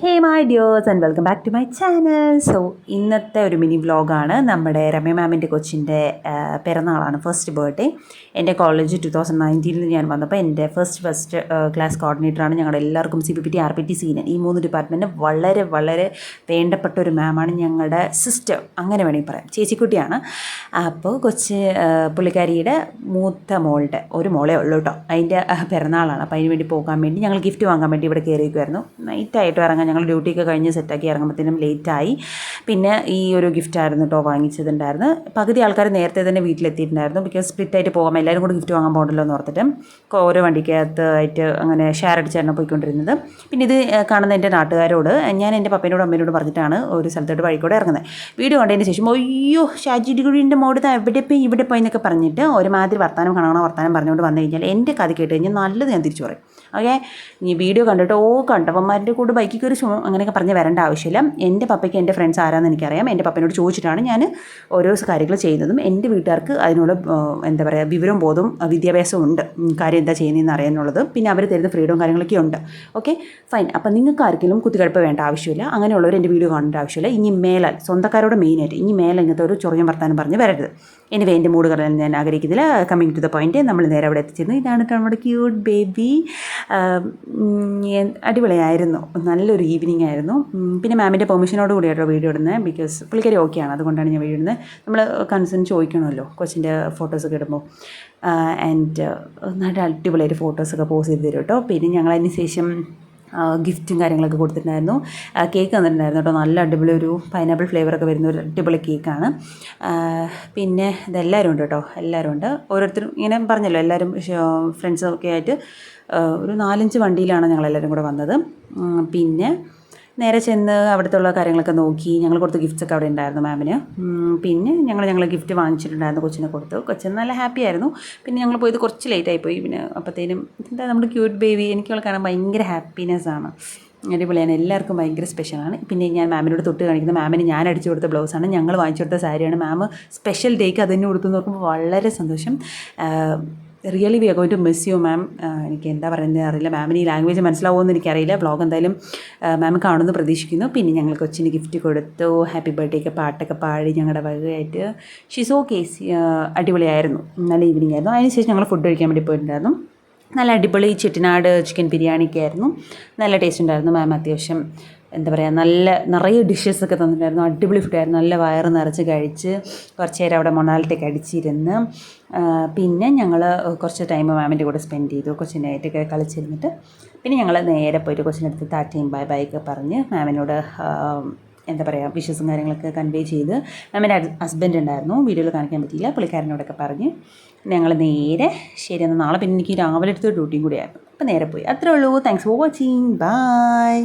Hey my dears and welcome back to my channel. So ഇന്നത്തെ ഒരു mini വ്ലോഗാണ്. നമ്മുടെ രമ്യ മാമിൻ്റെ കൊച്ചിൻ്റെ പിറന്നാളാണ്, ഫസ്റ്റ് ബർത്ത്ഡേ. എൻ്റെ കോളേജ് 2019 ഞാൻ വന്നപ്പോൾ എൻ്റെ ഫസ്റ്റ് ക്ലാസ് കോർഡിനേറ്ററാണ്. ഞങ്ങളുടെ എല്ലാവർക്കും CPPT, RPT, സീനിയർ ഈ 3 ഡിപ്പാർട്ട്മെൻറ്റ് വളരെ വളരെ വേണ്ടപ്പെട്ട ഒരു മാമാണ്. ഞങ്ങളുടെ സിസ്റ്റർ അങ്ങനെ വേണമെങ്കിൽ പറയാം, ചേച്ചിക്കുട്ടിയാണ്. അപ്പോൾ പുള്ളിക്കാരിയുടെ മൂത്ത മോളുടെ ഒരു മോളേ ഉള്ളൂ കേട്ടോ, അതിൻ്റെ പിറന്നാളാണ്. അപ്പോൾ അതിന് വേണ്ടി പോകാൻ വേണ്ടി ഞങ്ങൾ ഗിഫ്റ്റ് വാങ്ങാൻ വേണ്ടി ഇവിടെ കയറിയിരിക്കുമായിരുന്നു. നൈറ്റായിട്ട് ഇറങ്ങാൻ ഞങ്ങൾ ഡ്യൂട്ടിയൊക്കെ കഴിഞ്ഞ് സെറ്റാക്കി ഇറങ്ങുമ്പോഴത്തേനും ലേറ്റായി. പിന്നെ ഈ ഒരു ഗിഫ്റ്റായിരുന്നു കേട്ടോ വാങ്ങിച്ചതുണ്ടായിരുന്നു. പകുതി ആൾക്കാർ നേരത്തെ തന്നെ വീട്ടിലെത്തിയിട്ടുണ്ടായിരുന്നു. ബിക്കോസ് സ്പ്ലിറ്റായിട്ട് പോകാം, എല്ലാവരും കൂടി ഗിഫ്റ്റ് വാങ്ങാൻ പോകണ്ടല്ലോ എന്ന് ഓർത്തിട്ട് ഓരോ വണ്ടിക്കകത്ത് ആയിട്ട് അങ്ങനെ ഷെയർ അടിച്ചായിരുന്നു പോയിക്കൊണ്ടിരുന്നത്. പിന്നെ ഇത് കാണുന്ന എൻ്റെ നാട്ടുകാരോട് ഞാൻ എൻ്റെ പപ്പേനോടും അമ്മേനോടും പറഞ്ഞിട്ടാണ് ഒരു സ്ഥലത്തോട്ട് വഴിക്കൂടെ ഇറങ്ങുന്നത്. വീഡിയോ കണ്ടതിന് ശേഷം അയ്യോ ഷാജിഡിയുടെ മോഡ് എവിടെ പോയി ഇവിടെ പോയി എന്നൊക്കെ പറഞ്ഞിട്ട് ഒരുമാതിരി വർത്താനം പറഞ്ഞുകൊണ്ട് വന്നു കഴിഞ്ഞാൽ എൻ്റെ കഥ കേട്ട് കഴിഞ്ഞാൽ നല്ലത് ഞാൻ തിരിച്ചു പറയും. ഓക്കെ, ഈ വീഡിയോ കണ്ടിട്ട് കണ്ടവന്മാരുടെ കൂടെ ബൈക്കിൽ കയറി അങ്ങനെയൊക്കെ പറഞ്ഞ് വരേണ്ട ആവശ്യമില്ല. എൻ്റെ പപ്പയ്ക്ക് എൻ്റെ ഫ്രണ്ട്സ് ആരാണെന്ന് എനിക്കറിയാം. എൻ്റെ പപ്പനോട് ചോദിച്ചിട്ടാണ് ഞാൻ ഓരോ കാര്യങ്ങൾ ചെയ്യുന്നതും. എൻ്റെ വീട്ടുകാർക്ക് അതിനുള്ള വിവരവും ബോധവും വിദ്യാഭ്യാസവും ഉണ്ട്, കാര്യം എന്താ ചെയ്യുന്നതെന്ന് അറിയാനുള്ളത്. പിന്നെ അവർ തരുന്ന ഫ്രീഡവും കാര്യങ്ങളൊക്കെ ഉണ്ട്. Okay fine. അപ്പം നിങ്ങൾക്ക് ആർക്കെങ്കിലും കുത്തിക്കഴപ്പ് വേണ്ട ആവശ്യമില്ല. അങ്ങനെയുള്ളവർ എൻ്റെ വീഡിയോ കാണേണ്ട ആവശ്യമില്ല. ഇനി മേലാൽ സ്വന്തക്കാരോട് മെയിനായിട്ട് ഇനി മേലെ ഇങ്ങനത്തെ ഒരു ചൊറിയും വർത്താനം പറഞ്ഞ് വരരുത്. എനിവേ എൻ്റെ മൂഡ് കളയാൻ ഞാൻ ആഗ്രഹിക്കുന്നില്ല. കമ്മിങ് ടു ദ പോയിൻറ്റ്, നമ്മൾ നേരെ അവിടെ എത്തിച്ചിരുന്നു. ഇതാണ് നമ്മുടെ ക്യൂട്ട് ബേബി. അടിപൊളിയായിരുന്നു, നല്ലൊരു ഈവനിങ് ആയിരുന്നു. പിന്നെ മാമിൻ്റെ പെർമിഷനോട് കൂടിയായിട്ടോ വീഡിയോ ഇടുന്നത്. ബിക്കോസ് പുള്ളിക്കാരി ഓക്കെയാണ്, അതുകൊണ്ടാണ് ഞാൻ വീഡിയോ ഇടുന്നത്. നമ്മൾ കൺസേൺ ചോദിക്കണമല്ലോ കൊച്ചിൻ്റെ ഫോട്ടോസൊക്കെ ഇടുമ്പോൾ. ആൻഡ് നല്ല അടിപൊളിയായിട്ട് ഫോട്ടോസൊക്കെ പോസ്റ്റ് ചെയ്ത് തരും കേട്ടോ. പിന്നെ ഞങ്ങളതിന് ശേഷം ഗിഫ്റ്റും കാര്യങ്ങളൊക്കെ കൊടുത്തിട്ടുണ്ടായിരുന്നു. കേക്ക് തന്നിട്ടുണ്ടായിരുന്നു കേട്ടോ, നല്ല അടിപൊളി ഒരു പൈനാപ്പിൾ ഫ്ലേവറൊക്കെ വരുന്ന ഒരു അടിപൊളി കേക്കാണ്. പിന്നെ ഇതെല്ലാവരും ഉണ്ട് കേട്ടോ, എല്ലാവരും ഉണ്ട്. ഓരോരുത്തരും ഇങ്ങനെ പറഞ്ഞല്ലോ, എല്ലാവരും ഫ്രണ്ട്സൊക്കെ ആയിട്ട് ഒരു 4-5 വണ്ടിയിലാണ് ഞങ്ങളെല്ലാവരും കൂടെ വന്നത്. പിന്നെ നേരെ ചെന്ന് അവിടുത്തെ ഉള്ള കാര്യങ്ങളൊക്കെ നോക്കി. ഞങ്ങൾ കൊടുത്ത ഗിഫ്റ്റ്സൊക്കെ അവിടെ ഉണ്ടായിരുന്നു മാമിന്. പിന്നെ ഞങ്ങൾ ഗിഫ്റ്റ് വാങ്ങിച്ചിട്ടുണ്ടായിരുന്നു, കൊച്ചിനെ കൊടുത്തു. കൊച്ചിന് നല്ല ഹാപ്പി ആയിരുന്നു. പിന്നെ ഞങ്ങൾ പോയത് കുറച്ച് ലേറ്റായി പോയി. പിന്നെ അപ്പോഴത്തേനും എന്താ നമ്മുടെ ക്യൂട്ട് ബേബി, എനിക്ക് കാണാൻ ഭയങ്കര ഹാപ്പിനെസ്സാണ്. അടിപൊളിയാണ്, എല്ലാവർക്കും ഭയങ്കര സ്പെഷ്യലാണ്. പിന്നെ ഞാൻ മാമിനോട് തൊട്ട് കാണിക്കുന്ന മാമിന് ഞാൻ അടിച്ചു കൊടുത്ത ബ്ലൗസാണ്, ഞങ്ങൾ വാങ്ങിച്ചു കൊടുത്ത സാരിയാണ്. മാം സ്പെഷ്യൽ ഡേക്ക് അതിന് കൊടുത്തു നോക്കുമ്പോൾ വളരെ സന്തോഷം. Really we are going to miss you ma'am. എനിക്ക് എന്താ പറയുന്നത് അറിയില്ല, മാമിന് ഈ ലാംഗ്വേജ് മനസ്സിലാവുമെന്ന് എനിക്കറിയില്ല. വ്ളോഗ് എന്തായാലും മാം കാണുമെന്ന് പ്രതീക്ഷിക്കുന്നു. പിന്നെ ഞങ്ങൾ കൊച്ചിന് ഗിഫ്റ്റ് കൊടുത്തു, ഹാപ്പി ബർത്ത്ഡേക്ക് പാട്ടൊക്കെ പാടി ഞങ്ങളുടെ വകയായിട്ട്. ഷീസ് ഓക്കെ, അടിപൊളിയായിരുന്നു, നല്ല ഈവനിങ് ആയിരുന്നു. അതിനുശേഷം ഞങ്ങൾ ഫുഡ് കഴിക്കാൻ വേണ്ടി പോയിട്ടുണ്ടായിരുന്നു. നല്ല അടിപൊളി ചെട്ടിനാട് ചിക്കൻ ബിരിയാണിയൊക്കെ ആയിരുന്നു, നല്ല ടേസ്റ്റ് ഉണ്ടായിരുന്നു. മാം അത്യാവശ്യം നിറയെ ഡിഷസൊക്കെ തന്നിട്ടുണ്ടായിരുന്നു. അടിപൊളി ഫുഡായിരുന്നു, നല്ല വയറ് നിറച്ച് കഴിച്ച് കുറച്ച് നേരം അവിടെ മൊണാലിറ്റൊക്കെ അടിച്ചിരുന്ന്. പിന്നെ ഞങ്ങൾ കുറച്ച് ടൈം മാമിൻ്റെ കൂടെ സ്പെൻഡ് ചെയ്തു, കൊച്ചിനായിട്ടൊക്കെ കളിച്ചിരുന്നിട്ട്. പിന്നെ ഞങ്ങൾ നേരെ പോയിട്ട് കൊച്ചിനടുത്ത് ടാറ്റയും ബൈ ബൈ ഒക്കെ പറഞ്ഞ് മാമിനോട് വിഷസും കാര്യങ്ങളൊക്കെ കൺവേ ചെയ്ത്. മാമിൻ്റെ ഹസ്ബൻഡ് ഉണ്ടായിരുന്നു, വീഡിയോയിൽ കാണിക്കാൻ പറ്റിയില്ല, പുള്ളിക്കാരനോടൊക്കെ പറഞ്ഞ് ഞങ്ങൾ നേരെ ശരി എന്നാൽ നാളെ പിന്നെ എനിക്ക് രാവിലെ എടുത്തൊരു ഡ്യൂട്ടിയും കൂടിയായിരുന്നു. അപ്പോൾ നേരെ പോയി, അത്രേ ഉള്ളൂ. Thanks for watching, by.